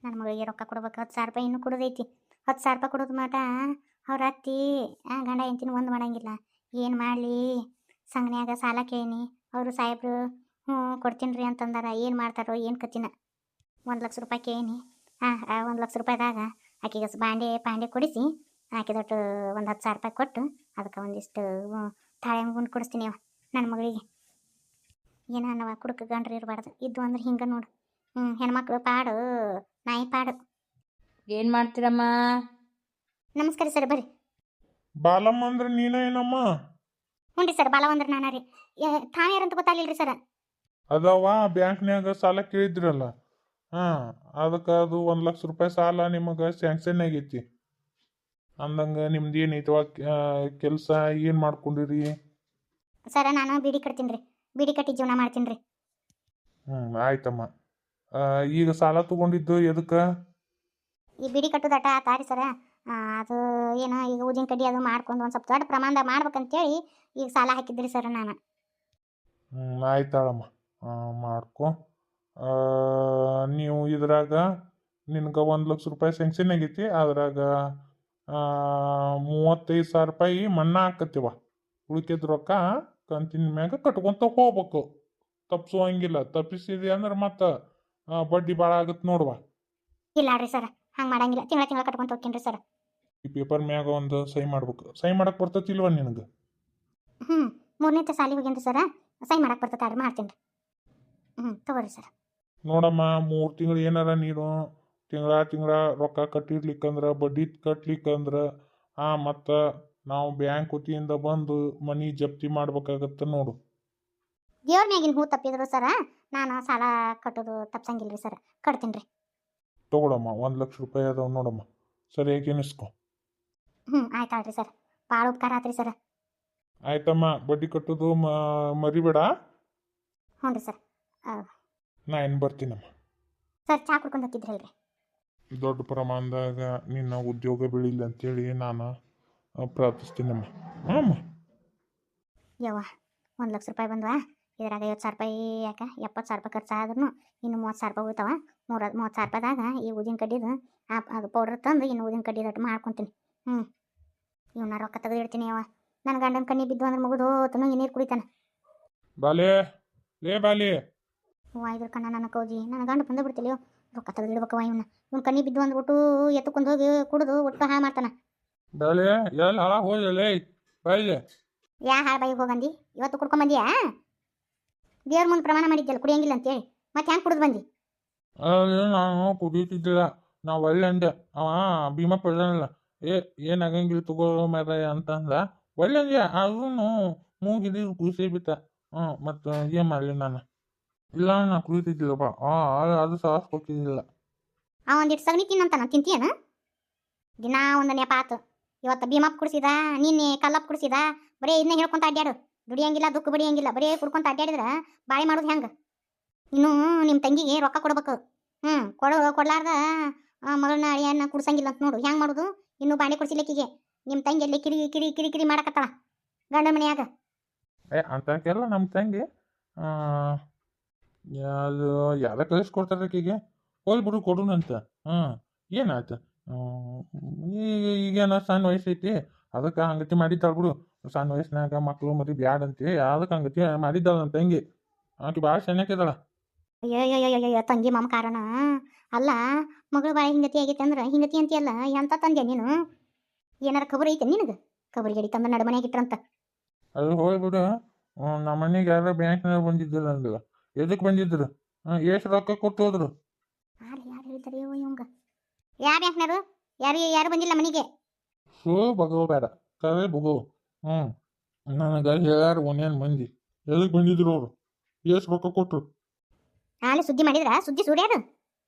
ನನ್ನ ಮಗಳಿಗೆ ರೊಕ್ಕ ಕೊಡ್ಬೇಕು 10,000 ರೂಪಾಯಿ ಇನ್ನೂ ಕೊಡೋದೈತಿ. 10,000 ರೂಪಾಯಿ ಕೊಡೋದು ಮಟ ಅವ್ರ ಅತ್ತಿ ಗಂಡ ಹೆಂಡ್ತಿನ ಒಂದು ಮಾಡಂಗಿಲ್ಲ. ಏನು ಮಾಡಲಿ, ಸಂಘನ್ಯಾಗ ಸಾಲ ಕೇಳೀನಿ. ಅವರು ಸಾಹೇಬ್ರು ಹ್ಞೂ ಕೊಡ್ತೀನಿ ರೀ ಅಂತಂದಾರ. ಏನು ಮಾಡ್ತಾರೋ ಏನು ಕತ್ತಿನ. 1,00,000 ರೂಪಾಯಿ ಕೇಳೀನಿ. 1,00,000 ರೂಪಾಯಿದಾಗ ಆಕೆಗೆ ಪಾಂಡೆ ಕೊಡಿಸಿ ಆಕೆ ದೊಡ್ಡ ಒಂದು 10,000 ರೂಪಾಯಿ ಕೊಟ್ಟು ಅದಕ್ಕೆ ಒಂದಿಷ್ಟು ತಾಳೆ ಗುಂಡು ಕೊಡಿಸ್ತೀನಿ ನನ್ನ ಮಗಳಿಗೆ. ಏನೋ ಅನ್ನವ ಕುಡುಕ ಗಂಡ್ರು ಇರಬಾರ್ದು. ಇದ್ದು ಅಂದ್ರೆ ಹಿಂಗೆ ನೋಡು. ಹೆಣ್ಮಕ್ಳು ಪಾಡು, ನಾಯಿ ಪಾಡು. ಏನು ಮಾಡ್ತೀರಮ್ಮ? ನಮಸ್ಕಾರ ಸರ್, ಬರ್ರಿ. ಬಾಲಮ್ಮ ಅಂದ್ರೆ ನೀನೇನಮ್ಮ? ಹ್ಞೂ ರೀ ಸರ್, ಬಾಲವ ಅಂದ್ರೆ ನಾನು ರೀ. ತಾವು ಯಾರಂತ ಗೊತ್ತಾಗಲಿಲ್ಲ ರೀ ಸರ್. ಅದವ ಬ್ಯಾಂಕ್ನ್ಯಾಗ ಸಾಲ ಕೇಳಿದ್ರಲ್ಲ, ಹಾಂ, ಅದಕ್ಕೆ ಅದು 1,00,000 ರೂಪಾಯಿ ಸಾಲ ನಿಮಗೆ ಸ್ಯಾಂಕ್ಷನ್ ಆಗೈತಿ ಅಂದಂಗೆ. ನಿಮ್ದು ಏನೈತವ ಕೆಲಸ, ಏನು ಮಾಡ್ಕೊಂಡಿರಿ? ಸರ ನಾನು ಬೀಡಿ ಕಟ್ತೀನಿ ರೀ. ಬೀಡಿ ಕಟ್ಟಿ ಜೀವನ ಮಾಡ್ತೀನಿ ರೀ. ಆಯ್ತಮ್ಮ. ಈಗ ಸಾಲ ತಗೊಂಡಿದ್ದು ಎದಕ್ಕೆ? ಈ ಬೀಡಿ ಕಟ್ಟೋದಟ ಆತಾರಿ ಸರ. ಅದು ಏನೋ ಈಗ ಊದಿನ ಕಡ್ಡಿ ಅದು ಮಾಡ್ಕೊಂಡು ಒಂದು ಸ್ವಲ್ಪ ದೊಡ್ಡ ಪ್ರಮಾಣದಾಗ ಮಾಡ್ಬೇಕಂತೇಳಿ ಈಗ ಸಾಲ ಹಾಕಿದ್ರಿ ಸರ್ ನಾನು. ಆಯ್ತಾಳಮ್ಮ, ಮಾಡ್ಕೊ. ನೀವು ಇದ್ರಾಗ ನಿನ್ಗೆ 1,00,000 ರೂಪಾಯಿ ಸ್ಯಾಂಕ್ಷನ್ ಆಗೈತಿ. ಅದ್ರಾಗ 35,000 ರೂಪಾಯಿ ಮನ್ನಾ ಹಾಕತ್ತೀವ. ಉಳಿಕೆದ ರೊಕ್ಕ ಕಂತಿನ ಮ್ಯಾಗ ಕಟ್ಕೊಂತ ಹೋಗ್ಬೇಕು. ತಪ್ಪಿಸುವಂಗಿಲ್ಲ. ತಪ್ಪಿಸಿದೆ ಅಂದ್ರೆ ಮತ್ತೆ ಬಡ್ಡಿ ಭಾಳ ಆಗತ್ತೆ ನೋಡುವ. ಇಲ್ಲ ರೀ ಸರ್, ಹಂಗೆ ಮಾಡಂಗಿಲ್ಲ. ತಿಂಗಳ ಕಟ್ಕೊಂತ ಹೋಗ್ತೀನಿ ರೀ ಸರ್. ಈ ಪೇಪರ್ ಮ್ಯಾಗ ಒಂದು ಸಹಿ ಮಾಡ್ಬೇಕು. ಸಹಿ ಮಾಡಕ್ಕೆ ಬರ್ತತಿಲ್ವ ನಿನಗೆ? 3ನೇ ಸಾಲಿ ಹೋಗೇನ್ರಿ ಸರ. ಸಹಿ ಮಾಡಕ್ಕೆ ಬರ್ತದೆ, ಮಾಡ್ತೀನಿ ರೀ. ತಗೋರಿ ಸರ್. ನೋಡಮ್ಮ, 3 ತಿಂಗಳು ಏನಾರ ನೀನು ತಿಂಗಳ ರೊಕ್ಕ ಕಟ್ಟಿರ್ಲಿಕ್ಕಂದ್ರೆ, ಬಡ್ಡಿ ಕಟ್ಲಿಕ್ಕಂದ್ರೆ ಮತ್ತು ನಾವು ಬ್ಯಾಂಕ್ ವತಿಯಿಂದ ಬಂದು ಮನಿ ಜಪ್ತಿ ಮಾಡ್ಬೇಕಾಗತ್ತೆ ನೋಡು. ದೇವ್ರ ಮ್ಯಾಗಿನ ಹೂ ತಪ್ಪಿದ್ರು ಸರ, ನಾನು ಸಾಲ ಕಟ್ಟೋದು ತಪ್ಸಂಗಿಲ್ಲ ರೀ ಸರ್. ಕಟ್ತೀನಿ ರೀ. ತಗೊಳಮ್ಮ, 1,00,000 ರೂಪಾಯಿ ಅದಾವ ನೋಡಮ್ಮ, ಸರಿಯಾಗಿ ಎನಿಸ್ಕೊ. ಆಯ್ತಾಳ್ರಿ ಸರ್. ಭಾಳ ಉಪಕಾರ ಆತ್ರಿ ಸರ್. ಆಯ್ತಮ್ಮ, ಬಡ್ಡಿ ಕಟ್ಟೋದು ಮರಿಬೇಡ. ಹ್ಞೂ ರೀ ಸರ್. ನಾ ಏನು ಬರ್ತೀನಮ್ಮ. ಸರ್, ಚಾ ಕುಡ್ಕೊಂಡು ಹೋಗ್ತಿದ್ರಲ್ರಿ. ದೊಡ್ಡ ಪ್ರಮಾಣದಾಗ ನಿನ್ನ ಉದ್ಯೋಗ ಬೆಳೀಲಿ ಅಂತೇಳಿ ನಾನು ಪ್ರಾರ್ಥಿಸ್ತೀನಮ್ಮ. ಹಾಂ ಯವ್ವ, 1,00,000 ರೂಪಾಯಿ ಬಂದ್ವಾ. ಇದ್ರಾಗ 50,000 ರೂಪಾಯಿ ಯಾಕೆ 70,000 ರೂಪಾಯಿ ಖರ್ಚಾದ್ರೂ ಇನ್ನು 30,000 ರೂಪಾಯಿ ಉಳಿತಾವ. 30,000 ರೂಪಾಯಿದಾಗ ಈ ಊದಿನ ಕಡ್ಡಿದು ಅದು ಪೌಡ್ರ್ ತಂದು ಇನ್ನು ಊದಿನ ಕಡ್ಡಿ ದಟ್ಟು ಮಾಡ್ಕೊತೀನಿ. ಇವನ್ನ ರೊಕ್ಕ ತೆಗೆದು ಇಡ್ತೀನಿ. ಯವ್ವ, ನನ್ನ ಗಂಡನ ಕಣ್ಣಿ ಬಿದ್ದು ಅಂದ್ರೆ ಮುಗಿದು ತನು ನೀರು ಕುಡಿತಾನೆ. ಬಾಲೆ, ಲೇ ಬಾಲೆ. ಇದ್ರ ಕಣ್ಣ ನನ್ನ ಕೌಜಿ, ನನ್ನ ಗಂಡ ಬಂದು ಬಿಡ್ತಿಲ್ಲ. ರೊಕ್ಕ ತೆಗೆದು ಇಡ್ಬೇಕವ ಇವ್ನ ಕಣ್ಣಿ ಬಿದ್ದು ಅಂದ್ಬಿಟ್ಟು ಎತ್ತುಕೊಂಡು ಹೋಗಿ ಕುಡಿದು ಒಟ್ಟು ಹಾಳು ಮಾಡ್ತಾನೆ. ಬಾಲೆ, ಎಲ್ಲ ಹಾಳ ಹೋಗಲೇ ಬಾಯಿಲೆ. ಹಾಳು ಬಾಯಿಗೆ ಹೋಗಂದಿ? ಇವತ್ತು ಕುಡ್ಕೊಂಬಂದಿಯಾ? ದೇವ್ರ ಮುಂದೆ ಪ್ರಮಾಣ ಮಾಡಿದ್ದಲ್ಲ ಕುಡಿಯಂಗಿಲ್ಲ ಅಂತೇಳಿ, ಮತ್ತೆ ಹೆಂಗೆ ಕುಡಿದು ಬಂದಿ? ನಾನು ಕುಡಿಯುತ್ತಿದ್ದಿಲ್ಲ, ನಾವು ಒಳ್ಳೆ ಅಂದೆ. ಅವ ಭೀಮಾ ಪಡ್ದಾನಲ್ಲ, ಏನಾಗಂಗಿಲ್ಲ ತಗೋ ಮರ ಅಂತಂದ. ಒಳ್ಳೆ ಅಂದೆ. ಅದನ್ನು ಮೂಗಿದ್ದು ಕುಸಿ ಬಿಟ್ಟ. ಮತ್ತು ಏನು ಮಾಡಲಿ ನಾನು? ಇಲ್ಲ, ನಾನು ಕುಡಿಯುತ್ತಿದ್ದಿಲ್ಲಪ್ಪ. ಅದು ಸಾಸ್ ಕೊಟ್ಟಿದ್ದಿಲ್ಲ. ಒಂದಿಟ್ಟು ಸಗಣಿ ತಿನ್ನಂತ ನಾನು ತಿಂತೀಯನ? ದಿನಾ ಒಂದು ನೆಪ ಆತು. ಇವತ್ತು ಭೀಮಪ್ಪ ಕುಡಿಸಿದ, ನಿನ್ನೆ ಕಲ್ಲಪ್ಪ ಕುಡಿಸಿದ. ಬರೀ ಇದನ್ನ ಹೇಳ್ಕೊಂತ ಅಡ್ಡಾಡು. ದುಡಿಯಂಗಿಲ್ಲ, ದುಃಖ ಬಡಿಯಂಗಿಲ್ಲ, ಬರೀ ಕುಡ್ಕೊಂತ ಅಡ್ಡಾಡಿದ್ರೆ ಬಾಳೆ ಮಾಡೋದು ಹೆಂಗೆ? ಇನ್ನು ನಿಮ್ಮ ತಂಗಿಗೆ ರೊಕ್ಕ ಕೊಡ್ಬೇಕು. ಕೊಡ್ಲಾರ್ದ ಮಗಳನ್ನ ಅಳಿಯನ್ನ ಕುಡ್ಸಂಗಿಲ್ಲ ಅಂತ ನೋಡು. ಹೆಂಗೆ ಮಾಡೋದು? ಇನ್ನು ಬಾಂಡೆ ಕುಡಿಸಿಲಿಕ್ಕಿಗೆ ನಿಮ್ಮ ತಂಗಿ ಅಲ್ಲಿ ಕಿರಿ ಕಿರಿ ಕಿರಿ ಕಿರಿ ಮಾಡಕತ್ತಾಳ ಗಂಡನ ಮನೆಯಾಗ. ಅಂತಕ್ಕೆಲ್ಲ ನಮ್ಮ ತಂಗಿ ಅದು ಯಾವ್ದ ಕಳಿಸ್ಕೊಡ್ತಾರೆ ಆಕೆಗೆ. ಹೋಗ್ಬಿಡು ಕೊಡುನಂತ. ಏನಾಯ್ತು? ಈಗೇನ ಸಣ್ಣ ವಯಸ್ಸೈತಿ, ಅದಕ್ಕೆ ಹಂಗತಿ ಮಾಡಿದ್ದಾಳ ಬಿಡು. ಸಣ್ಣ ವಯಸ್ಸಿನಾಗ ಮಕ್ಕಳು ಮರಿ ಬ್ಯಾಡಂತೆ ಅದಕ್ಕೆ ಹಂಗತಿ ಮಾಡಿದ್ದಾಳ ನಮ್ಮ ತಂಗಿ. ಆಕೆ ಭಾಳ ಚೆನ್ನಾಗಿದ್ದಾಳ. ಅಯ್ಯೋ ತಂಗಿ ಮಮಕಾರಣ ಅಲ್ಲ. ಮಗಳು ಬಾಯಿ ಹಿಂಗತಿ ಆಗೈತೆ ಅಂದ್ರೆ ಹಿಂಗತಿ ಅಂತೀಯಲ್ಲ, ಎಂತ ತಂದೆ ನೀನು? ಏನಾರ ಖಬರ್ ಐತೆ ನಿನಗೆ? ಖಬರಿ ಗಡಿ ತಂದು ನಡುಮನೆಯಾಗಿಟ್ರಂತ. ಅದು ಹೋಗ್ಬಿಡು. ನಮ್ಮ ಮನೆಗೆ ಯಾರೋ ಬ್ಯಾಂಕ್ನಾಗ ಬಂದಿದ್ದಿಲ್ಲ ಅಂದಿಲ್ಲ. ಎದಕ್ಕೆ ಬಂದಿದ್ರು? ಎಷ್ಟು ರೊಕ್ಕ ಕೊಟ್ಟು ಹೋದ್ರು? ಯಾರು ಹೇಳಿದ್ದಾರೆ ಇವಂಗ? ಯಾವ ಬ್ಯಾಂಕ್ನಾರು? ಯಾರು ಬಂದಿಲ್ಲ ಮನೆಗೆ. ಬಗೋ ಬೇಡ, ಕರೆ ಬಗೋ. ನನಗೆ ಹೇಳ್ಯಾರ ಒನ್ಯಾನ್ ಮಂದಿ. ಎದಕ್ಕೆ ಬಂದಿದ್ರು ಅವರು? ಎಷ್ಟು ರೊಕ್ಕ ಕೊಟ್ಟರು? ನಾಳೆ ಸುದ್ದಿ ಮಾಡಿದ್ರ ಸುದ್ದಿ ಸುಡ್ಯಾರು.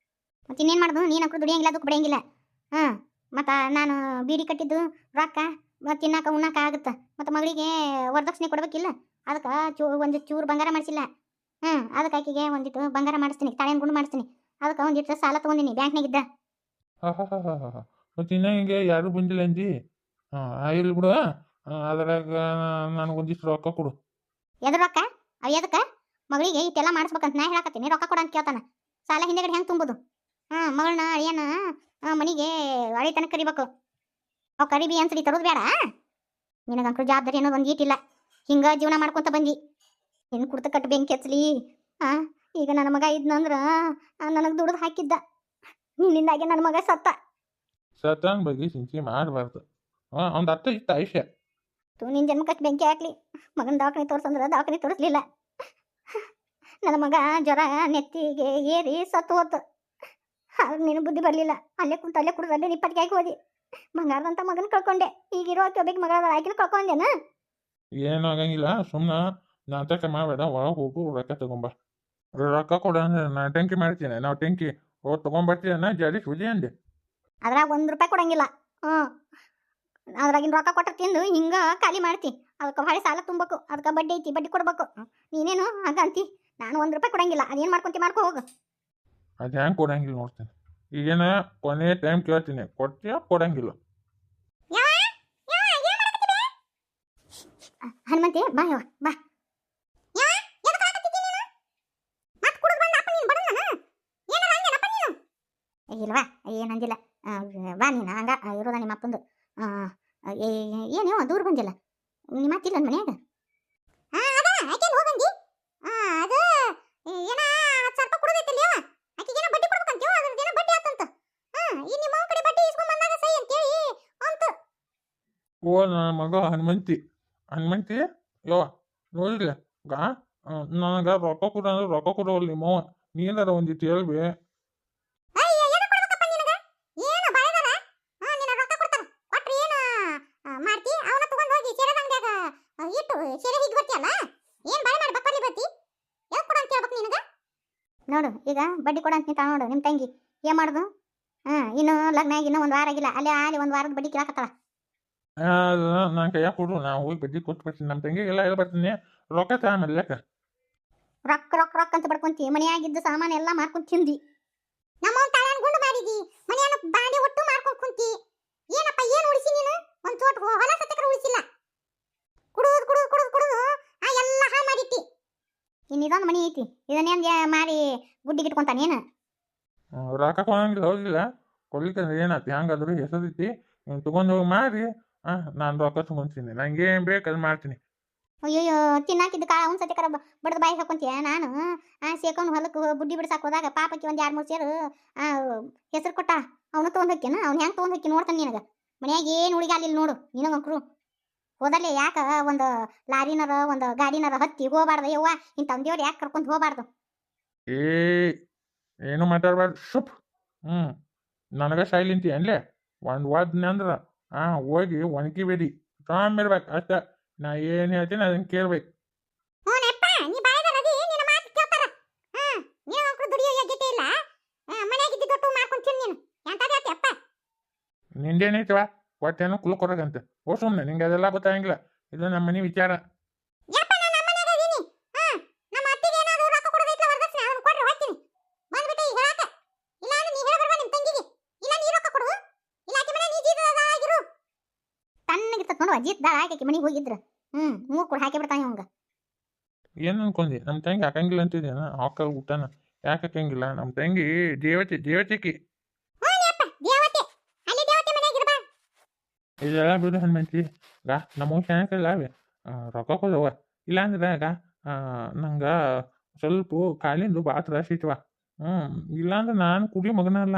ಮತ್ತೆ ಇನ್ನೇನು ಮಾಡೋದು? ನೀನು ಅಕ್ಕಳು ದುಡಿಯಂಗಿಲ್ಲ, ದುಃಖ ಬಡಿಯಂಗಿಲ್ಲ. ಮತ್ತು ನಾನು ಬೀಡಿ ಕಟ್ಟಿದ್ದು ರೊಕ್ಕ ತಿನ್ನಾಕ ಉಣ್ಣಾಕ ಆಗುತ್ತೆ. ಮತ್ತು ಮಗಳಿಗೆ ವರದಕ್ಷಿಣೆ ಕೊಡ್ಬೇಕಿಲ್ಲ. ಅದಕ್ಕೆ ಒಂದು ಚೂರು ಬಂಗಾರ ಮಾಡಿಸಿಲ್ಲ. ಅದಕ್ಕೆ ಆಕೆಗೆ ಒಂದಿಟ್ಟು ಬಂಗಾರ ಮಾಡಿಸ್ತೀನಿ, ತಾಳೆನ ಗುಂಡು ಮಾಡಿಸ್ತೀನಿ. ಅದಕ್ಕೆ ಒಂದಿಟ್ಟು ಸಾಲ ತೊಗೊಂಡಿನಿ ಬ್ಯಾಂಕ್ನಾಗಿದ್ದ. ಮತ್ತು ಇನ್ನ ಹಿಂಗೆ ಯಾರು ಬಂದಿಲ್ಲ ಅಂದಿ? ಇಲ್ಲಿ ಬಿಡು. ಅದ್ರಾಗ ನನಗೊಂದಿಷ್ಟು ರೊಕ್ಕ ಕೊಡು. ಎದ್ರ ರೊಕ್ಕ? ಎದಕ್ಕೆ? ಮಗಳಿಗೆ ಇಟ್ಟೆಲ್ಲ ಮಾಡಿಸ್ಬೇಕಂತ ನಾ ಹೇಳಕತ್ತೀನಿ. ರೊಕ್ಕ ಕೊಡ ಅಂತ ಕೇಳ್ತಾನೆ. ಸಾಲ ಹಿಂದೆಗಡೆ ಹೆಂಗೆ ತುಂಬೋದು? ಮಗಳನ್ನ ಅಳಿಯನ ಮನೆಗೆ ಅಳಿತನಕ ಕರಿಬೇಕು. ಅವ್ ಕರಿಬಿ ಅನ್ಸಡಿ ತರೋದು ಬೇಡ. ನಿನಗಂಕರು ಜವಾಬ್ದಾರಿ ಅನ್ನೋದು ಒಂದು ಈಟಿಲ್ಲ. ಹಿಂಗ ಜೀವನ ಮಾಡ್ಕೊಂತ ಬಂದಿ. ಹೆಣ್ಣು ಕುಡ್ತ ಕಟ್ಟು ಬೆಂಕಿ ಹಚ್ಚಲಿ. ಈಗ ನನ್ನ ಮಗ ಇದ್ನಂದ್ರ ನನಗೆ ದುಡ್ದು ಹಾಕಿದ್ದ. ನಿನ್ನಿಂದಾಗೆ ನನ್ನ ಮಗ ಸತ್ತ. ಸತ್ತಂಗ್ ಬಗ್ಗೆ ಚಿಂತೆ ಮಾಡಬಾರ್ದು. ಅವ್ನ ಅರ್ಥ ಇತ್ತು ಆಯುಷ್ಯ. ನಿನ್ನ ಜನ್ಮಕ್ಕೆ ಬೆಂಕಿ ಹಾಕ್ಲಿ. ಮಗನ ದವಾಖಾನೆ ತೋರ್ಸಂದ್ರೆ ದವಾಖಾನೆ ತೋರಿಸ್ಲಿಲ್ಲ. ನನ್ನ ಮಗ ಜ್ವರ ನೆತ್ತಿಗೆ ಏರಿ ಸತ್ತು ಹೋತು. ಆದ್ರೆ ನೀನು ಬುದ್ಧಿ ಬರಲಿಲ್ಲ. ಅಲ್ಲೇ ಕುಂತು ಅಲ್ಲೇ ಕುಡಿದು ಅಲ್ಲೇ ನಿಪ್ಪಟ್ಟಿಗೆ ಹೋದಿ. ಬಂಗಾರದಂತ ಮಗನ ಕಳ್ಕೊಂಡೆ. ಈಗಿರೋ ಒಬ್ಬಗೆ ಮಗಳ ಆಕಿನ ಕಳ್ಕೊಂಡೇನ? ಏನು ಆಗಂಗಿಲ್ಲ. ಸುಮ್ಮನೆ ನಾಟಕ ಮಾಡಬೇಡ. ಒಳಗೆ ಹೋಗು, ರೊಕ್ಕ ತಗೊಂಬ. ರೊಕ್ಕ ಕೊಡ ಅಂದ್ರೆ ನಾ ಟಂಕಿ ಮಾಡ್ತೀನಿ. ನಾವು ಟಂಕಿ ತೊಗೊಂಬರ್ತೀನ ಜಡಿ ಸುಜಿ ಅಂದೆ. ಅದ್ರಾಗ ₹1 ಕೊಡಂಗಿಲ್ಲ. ಅದ್ರಾಗಿನ ರೊಕ್ಕ ಕೊಟ್ಟ ತಿಂದು ಹಿಂಗ ಖಾಲಿ ಮಾಡ್ತಿ. ಅದಕ್ಕೆ ಭಾಳ ಸಾಲ ತುಂಬಬೇಕು. ಅದಕ್ಕೆ ಬಡ್ಡಿ ಐತಿ, ಬಡ್ಡಿ ಕೊಡ್ಬೇಕು. ನೀನೇನು ಹಂಗ ಅಂತಿ. ನಾನು ₹1 ಕೊಡಂಗಿಲ್ಲ. ಅದೇನು ಮಾಡ್ಕೊಂತಿ ಮಾಡ್ಕೊ ಹೋಗು. ಅದು ಹೆಂಗೆ ಕೊಡಂಗಿಲ್ಲ ನೋಡ್ತೀನಿ. ಈಗೇನ ಕೊನೆ ಟೈಮ್ ಕೇಳ್ತೀನಿ, ಕೊಡ್ತೀಯ ಕೊಡಂಗಿಲ್ಲ. ಹನುಮಂತಿ ಬಾ ಯವ್ವ ಬಾ. ಇಲ್ವಾ ಏನಂದಿಲ್ಲ. ಬಾ ನೀನು ಹಂಗ ಇರೋದ ನಿಮ್ಮ ಅಪ್ಪಂದು. ಏನು ದೂರ ಬಂದಿಲ್ಲ. ನಿಮ್ಮ ಅತ್ತಿಲ್ಲ ಮನ್ಯಾಗ? ಓ ನನ್ನ ಮಗ ಹನುಮಂತಿ ಯವ್ವ ನೋಡಿಲ್ಲ ಗಾ ನನಗೆ ರೊಕ್ಕ ಕೊಡ ಅಂದ್ರೆ ರೊಕ್ಕ ಕೊಡವಲ್ಲ ನಿಮ್ಮವ. ನೀನಾರ ಒಂದಿಟ್ಟು ಹೇಳ್ಬಿ. ನೋಡು ಈಗ ಬಡ್ಡಿ ಕೊಡ ಅಂತ ನಿಂತ ನೋಡು ನಿಮ್ಮ ತಂಗಿ ಏನ್ ಮಾಡುದು. ಇನ್ನು ಲಗ್ನ ಆಗಿ ಇನ್ನೂ 1 ವಾರ ಆಗಿಲ್ಲ. ಅಲ್ಲೇ 1 ವಾರದ ಬಡ್ಡಿ ಕೇಳಕತ್ತಾಳ. ನಾನು ಕೈಯಾಗ ಕೊಡು, ನಾವು ಹೋಗಿ ಬಡ್ಡಿ ಕೊಟ್ಟು ಬರ್ತೀನಿ. ನಮ್ಮ ತಂಗಿಗೆಲ್ಲ ಹೇಳ್ಬರ್ತೀನಿ. ರೊಕ್ಕ ತಗೊಂಬಲ್ಲ ಲೆಕ್ಕ. ರೊಕ್ಕ ರೊಕ್ಕ ರೊಕ್ಕ ಅಂತ ಬಡ್ಕೊಂತಿ. ಮನೆಯಾಗಿದ್ದ ಸಾಮಾನು ಎಲ್ಲ ಮಾರ್ಕೊಂಡ್ ತಿಂದಿ. ನಮ್ಮವ್ನ ತಾಳನ್ ಗುಂಡು ಮಾಡಿದಿ. ಮನೆಯನ್ನ ಬಾಂಡೆ ಒಟ್ಟು ಮಾರ್ಕೊಂಡ್ ಕುಂತಿ. ಏನಪ್ಪ ಏನು ಉಳಿಸಿ ನೀನು? ಒಂದು ತೋಟ ಹೊಲ ಸತ್ತಕರ ಉಳಿಸಿಲ್ಲ. ಕುಡುದು ಕುಡುದು ಕುಡುದು ಕುಡುದು ಎಲ್ಲ ಹಾಳು ಮಾಡಿಟ್ಟಿ. ಇನ್ನಿದೊಂದು ಮನೆ ಐತಿ. ಇದನ್ನೇನು ಮಾರಿ ಗುಡ್ಡಿಗಿಟ್ಕೊಂತಾನೇನು? ರೊಕ್ಕ ಕೊಡಂಗಿಲ್ಲ ಹೋಗಿಲ್ಲ. ಕೊಡ್ಲಿಕ್ಕೆ ಏನಾಯ್ತು? ಹೆಂಗಾದ್ರು ಹೆಸರೈತಿ ತೊಗೊಂಡು ಹೋಗಿ ಮಾರಿ. ನಾನು ರೊಕ್ಕ ತೊಗೊಂತೀನಿ. ನಂಗೆ ಏನು ಬೇಕು ಅದು ಮಾಡ್ತೀನಿ. ಅಯ್ಯೋ ತಿನ್ನಾಕಿದ್ದ ಕಾಳು ಅವ್ನು ಸತ್ಯಕರ ಬಡ್ದು ಬಾಯಿ ಹಾಕೊಂತೀಯ. ನಾನು ಸೇಕೊಂಡು ಹೊಲಕ್ಕೆ ಬುಡ್ಡಿ ಬಿಡ್ಸಾಕ್ ಹೋದಾಗ ಪಾಪಕ್ಕೆ ಒಂದು 2-3 ಸೇರು ಹೆಸರು ಕೊಟ್ಟ. ಅವನು ತೊಗೊಂಡು ಹೋಗ್ಯನ. ಅವ್ನು ಹೆಂಗೆ ತೊಗೊಂಡು ಹೋಗಿ ನೋಡ್ತಾನೆ. ನಿನಗೆ ಮನ್ಯಾಗ ಏನು ಹುಡುಗಾಲಿಲ್ಲ ನೋಡು. ನಿನಗಂಕ್ರು ಹೋದಲ್ಲಿ ಯಾಕೆ ಒಂದು ಲಾರಿನರ ಒಂದು ಗಾಡಿನರ ಹತ್ತಿ ಹೋಗಬಾರ್ದು. ಯವ್ವ ಇಂಥ ದೇವ್ರು ಯಾಕೆ ಕರ್ಕೊಂಡು ಹೋಗಬಾರ್ದು. ಏನು ಮಾತಾಡ್ಬಾರ್ದು. ಶುಪ್. ನನಗೆ ಸೈಲೆಂಟಿ ಅನ್ಲೇ ಒಂದು ವಾದ್ನೆ ಅಂದ್ರೆ ಹೋಗಿ ಒಣಗಿಬೇಡಿ. ತಾಂಬಿರ್ಬೇಕು ಅಷ್ಟೇ. ನಾ ಏನು ಹೇಳ್ತೀನಿ ಅದನ್ನು ಕೇಳ್ಬೇಕು. ನಿಂದೇನೈತವ ಹೊಟ್ಟೆನೂ ಕುಲ್ ಕೊಡಕಂತೆ. ಓ ಸುಮ್ಮನೆ ನಿಂಗೆ ಅದೆಲ್ಲ ಗೊತ್ತಾಗಿಲ್ಲ. ಇದು ನಮ್ಮ ಮನೆ ವಿಚಾರ. ನೋಡು ಅಜಿತ್ ದಾಳ ಹಾಕಿ ಮನೆಗೆ ಹೋಗಿದ್ರು. 3 ಕೂಡ ಹಾಕಿ ಬಿಡ್ತಾನೆ ಅವಂಗ. ಏನು ಅನ್ಕೊಂಡಿ? ನಮ್ಮ ತಂಗಿ ಹಾಕಂಗಿಲ್ಲ ಅಂತಿದ್ದೇನ? ಹಾಕಲ್ ಊಟನ ಯಾಕೆ ಹಾಕಂಗಿಲ್ಲ? ನಮ್ಮ ತಂಗಿ ದೇವತೆಕಿ. ಇದೆಲ್ಲ ಬಿಡು ಹನುಮಂತಿ. ನಮ್ಮ ಶಾಣಕಲ್ಲ ಅವೆ ರೊಕ್ಕ ಕೊಡವ. ಇಲ್ಲಾಂದ್ರೆ ನಂಗೆ ಸ್ವಲ್ಪ ಕಾಲಿಂದು ಭಾಳ ತ್ರಾಸ ಐತವ. ಇಲ್ಲಾಂದ್ರೆ ನಾನು ಕುಡಿ ಮಗನಲ್ಲ.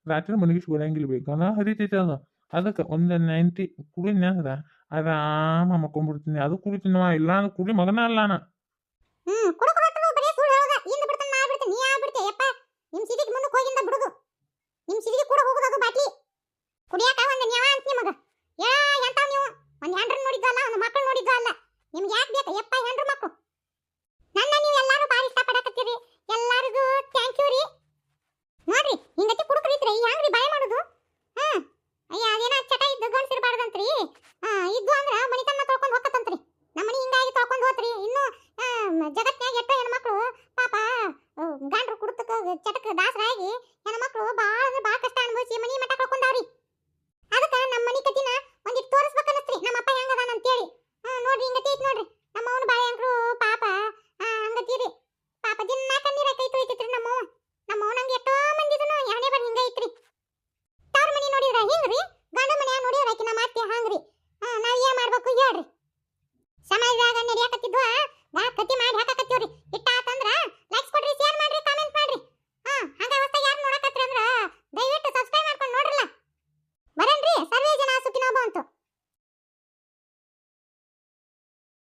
ರಾತ್ರಿ ಮನಗಿಸ್ಕೊಡಂಗಿಲ್ಲ. ಗನ ಹರಿತೈತೆ ಅದು. ಅದಕ್ಕೆ ಒಂದು 90 ಕುಡಿದ್ನಿ ಅಂದ್ರೆ ಆರಾಮ ಮಕ್ಕೊಂಡ್ಬಿಡ್ತೀನಿ. ಅದು ಕುಡಿತೀನವ. ಇಲ್ಲಾಂದ್ರೆ ಕುಡಿ ಮಗನ ಅಲ್ಲ ನಾ. ಜಗತ್ನಾಗ ಎಷ್ಟೋ ಹೆಣ್ಮಕ್ಳು ಪಾಪ ಗಂಡ್ರು ಕುಡ್ತಕ್ಕ ಚಟಕ ದಾಸರಾಗಿ ಹೆಣ್ಮಕ್ಳು ಭಾಳ ಕಷ್ಟ ಅನುಭವಿಸಿ ಮನಿ ಮಠ ಕಳ್ಕೊಂಡವ್ರಿ. ಅದಕ್ಕೆ ನಮ್ಮ ಮನಿ ಕತಿನ ಒಂದಿಟ್ಟು ತೋರಿಸ್ಬೇಕನ್ನತ್ರಿ. ನಮ್ಮ ಅಪ್ಪ ಹೆಂಗದಾನ ಅಂತೇಳಿ. ನೋಡ್ರಿ ಹಿಂಗತಿ ಐತಿ ನೋಡ್ರಿ. ನಮ್ಮ ಅವನು ಬಾಳೆ ಕತ್ತಿ ಮಾಡಿ